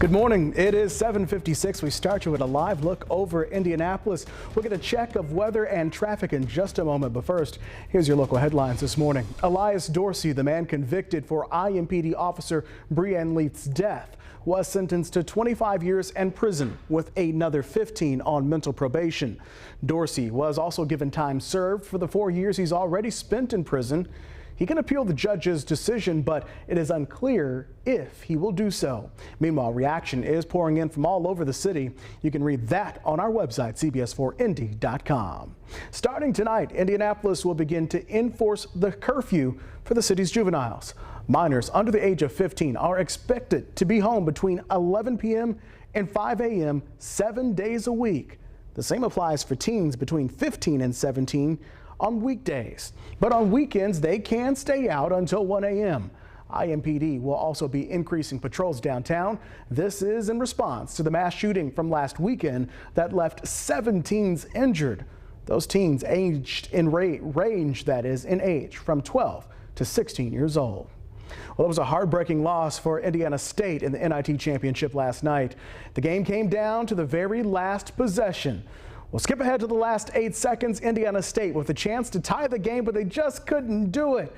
Good morning. It is 7:56. We start you with a live look over Indianapolis. We'll get a check of weather and traffic in just a moment. But first, here's your local headlines this morning. Elias Dorsey, the man convicted for IMPD officer Breanne Leith's death, was sentenced to 25 years in prison with another 15 on mental probation. Dorsey was also given time served for the 4 years he's already spent in prison. He can appeal the judge's decision, but it is unclear if he will do so. Meanwhile, reaction is pouring in from all over the city. You can read that on our website, CBS4Indy.com. Starting tonight, Indianapolis will begin to enforce the curfew for the city's juveniles. Minors under the age of 15 are expected to be home between 11 p.m. and 5 a.m. 7 days a week. The same applies for teens between 15 and 17 on weekdays, but on weekends they can stay out until 1 a.m. IMPD will also be increasing patrols downtown. This is in response to the mass shooting from last weekend that left 7 teens injured. Those teens aged in range, that is, in age from 12 to 16 years old. Well, it was a heartbreaking loss for Indiana State in the NIT championship last night. The game came down to the very last possession. We'll skip ahead to the last 8 seconds. Indiana State with a chance to tie the game, but they just couldn't do it.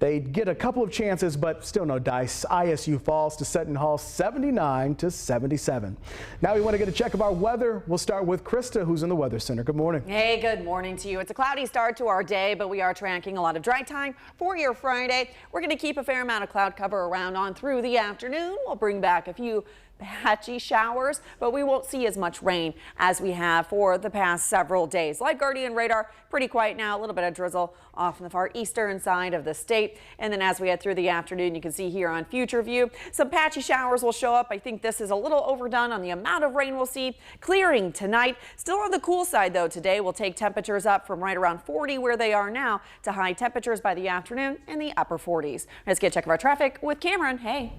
They get a couple of chances, but still no dice. ISU falls to Seton Hall 79-77. Now we want to get a check of our weather. We'll start with Krista, who's in the Weather Center. Good morning. Hey, good morning to you. It's a cloudy start to our day, but we are tracking a lot of dry time for your Friday. We're going to keep a fair amount of cloud cover around on through the afternoon. We'll bring back a few patchy showers, but we won't see as much rain as we have for the past several days. Light Guardian radar pretty quiet now, a little bit of drizzle off in the far eastern side of the state. And then as we head through the afternoon, you can see here on future view, some patchy showers will show up. I think this is a little overdone on the amount of rain we'll see. Clearing tonight. Still on the cool side though today. We'll take temperatures up from right around 40 where they are now to high temperatures by the afternoon in the upper 40s. Let's get a check of our traffic with Cameron. Hey.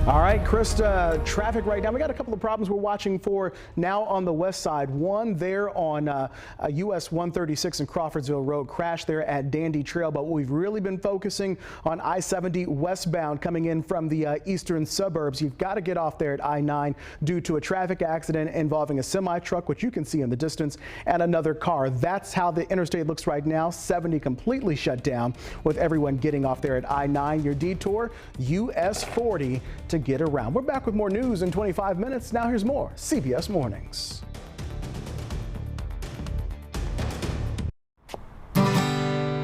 All right, Krista, traffic right now. We got a couple of problems we're watching for now on the west side. One there on US 136 and Crawfordsville Road, crash there at Dandy Trail. But we've really been focusing on I-70 westbound coming in from the eastern suburbs. You've got to get off there at I-9 due to a traffic accident involving a semi-truck, which you can see in the distance, and another car. That's how the interstate looks right now. 70 completely shut down with everyone getting off there at I-9. Your detour, US 40 to get around. We're back with more news in 25 minutes. Now here's more CBS Mornings.